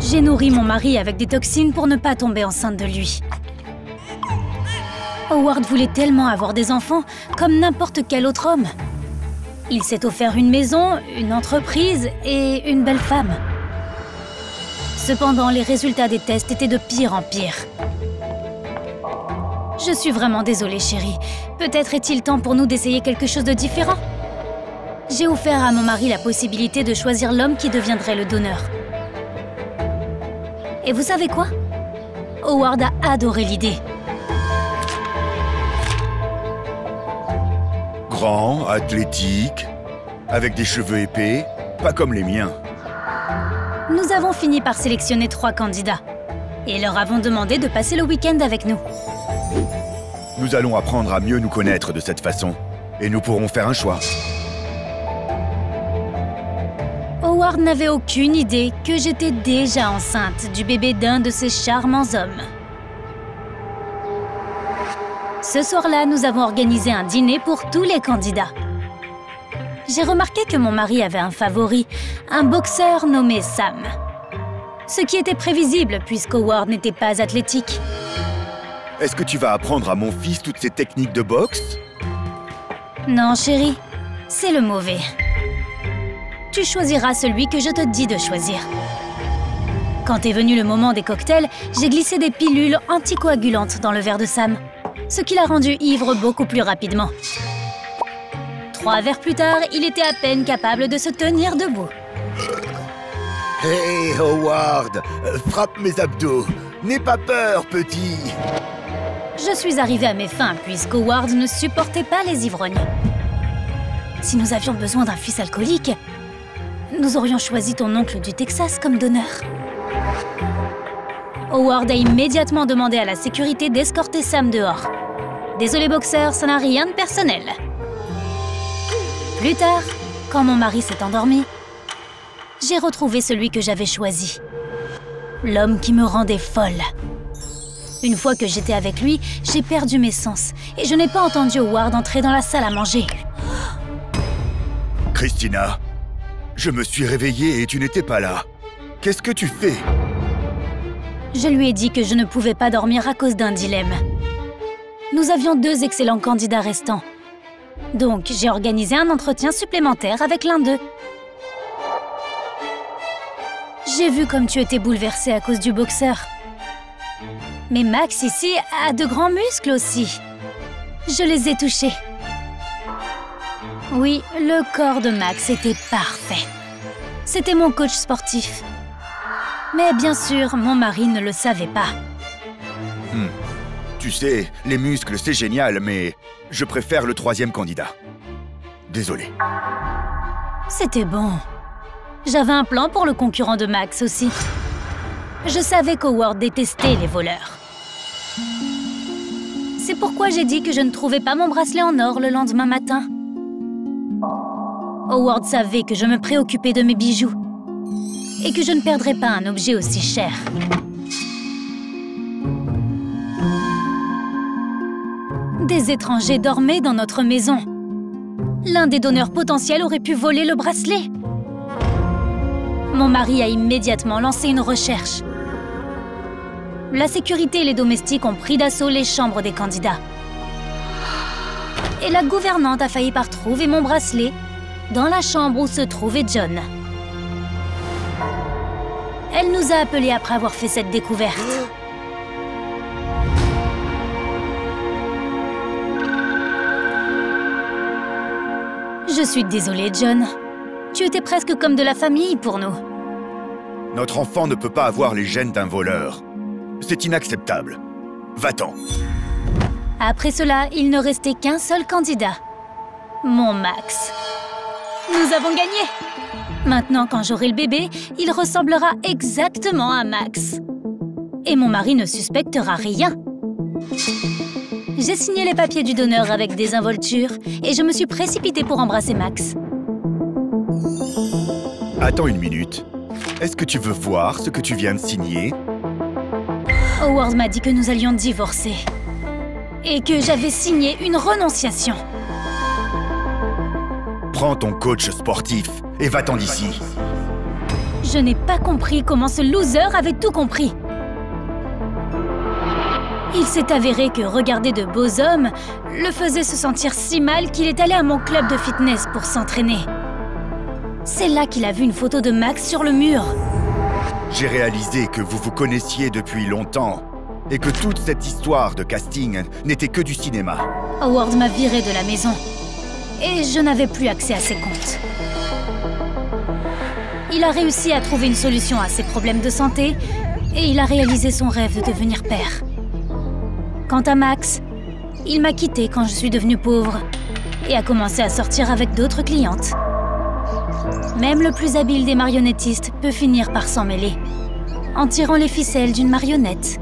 J'ai nourri mon mari avec des toxines pour ne pas tomber enceinte de lui. Howard voulait tellement avoir des enfants comme n'importe quel autre homme. Il s'est offert une maison, une entreprise et une belle femme. Cependant, les résultats des tests étaient de pire en pire. Je suis vraiment désolée, chérie. Peut-être est-il temps pour nous d'essayer quelque chose de différent. J'ai offert à mon mari la possibilité de choisir l'homme qui deviendrait le donneur. Et vous savez quoi? Howard a adoré l'idée. Grand, athlétique, avec des cheveux épais, pas comme les miens. Nous avons fini par sélectionner 3 candidats et leur avons demandé de passer le week-end avec nous. Nous allons apprendre à mieux nous connaître de cette façon, et nous pourrons faire un choix. Howard n'avait aucune idée que j'étais déjà enceinte du bébé d'un de ces charmants hommes. Ce soir-là, nous avons organisé un dîner pour tous les candidats. J'ai remarqué que mon mari avait un favori, un boxeur nommé Sam. Ce qui était prévisible puisqu'Howard n'était pas athlétique. Est-ce que tu vas apprendre à mon fils toutes ces techniques de boxe? Non, chérie, c'est le mauvais. Tu choisiras celui que je te dis de choisir. Quand est venu le moment des cocktails, j'ai glissé des pilules anticoagulantes dans le verre de Sam, ce qui l'a rendu ivre beaucoup plus rapidement. 3 verres plus tard, il était à peine capable de se tenir debout. Hey, Howard, frappe mes abdos. N'aie pas peur, petit. Je suis arrivée à mes fins puisqu'Howard ne supportait pas les ivrognes. Si nous avions besoin d'un fils alcoolique, nous aurions choisi ton oncle du Texas comme donneur. Howard a immédiatement demandé à la sécurité d'escorter Sam dehors. Désolé boxeur, ça n'a rien de personnel. Plus tard, quand mon mari s'est endormi, j'ai retrouvé celui que j'avais choisi. L'homme qui me rendait folle. Une fois que j'étais avec lui, j'ai perdu mes sens et je n'ai pas entendu Howard entrer dans la salle à manger. Christina, je me suis réveillée et tu n'étais pas là. Qu'est-ce que tu fais? Je lui ai dit que je ne pouvais pas dormir à cause d'un dilemme. Nous avions 2 excellents candidats restants. Donc, j'ai organisé un entretien supplémentaire avec l'un d'eux. J'ai vu comme tu étais bouleversée à cause du boxeur. Mais Max ici a de grands muscles aussi. Je les ai touchés. Oui, le corps de Max était parfait. C'était mon coach sportif. Mais bien sûr, mon mari ne le savait pas. Tu sais, les muscles, c'est génial, mais je préfère le 3e candidat. Désolé. C'était bon. J'avais un plan pour le concurrent de Max aussi. Je savais qu'Howard détestait les voleurs. C'est pourquoi j'ai dit que je ne trouvais pas mon bracelet en or le lendemain matin. Howard savait que je me préoccupais de mes bijoux et que je ne perdrais pas un objet aussi cher. Des étrangers dormaient dans notre maison. L'un des donneurs potentiels aurait pu voler le bracelet. Mon mari a immédiatement lancé une recherche. La sécurité et les domestiques ont pris d'assaut les chambres des candidats. Et la gouvernante a failli par trouver mon bracelet dans la chambre où se trouvait John. Elle nous a appelés après avoir fait cette découverte. Je suis désolée, John. Tu étais presque comme de la famille pour nous. Notre enfant ne peut pas avoir les gènes d'un voleur. C'est inacceptable. Va-t'en. Après cela, il ne restait qu'un seul candidat. Mon Max. Nous avons gagné! Maintenant, quand j'aurai le bébé, il ressemblera exactement à Max. Et mon mari ne suspectera rien. J'ai signé les papiers du donneur avec désinvolture et je me suis précipitée pour embrasser Max. Attends une minute. Est-ce que tu veux voir ce que tu viens de signer? Howard m'a dit que nous allions divorcer et que j'avais signé une renonciation. Prends ton coach sportif et va-t'en d'ici. Je n'ai pas compris comment ce loser avait tout compris. Il s'est avéré que regarder de beaux hommes le faisait se sentir si mal qu'il est allé à mon club de fitness pour s'entraîner. C'est là qu'il a vu une photo de Max sur le mur. J'ai réalisé que vous vous connaissiez depuis longtemps et que toute cette histoire de casting n'était que du cinéma. Howard m'a viré de la maison et je n'avais plus accès à ses comptes. Il a réussi à trouver une solution à ses problèmes de santé et il a réalisé son rêve de devenir père. Quant à Max, il m'a quitté quand je suis devenue pauvre et a commencé à sortir avec d'autres clientes. Même le plus habile des marionnettistes peut finir par s'en mêler, en tirant les ficelles d'une marionnette.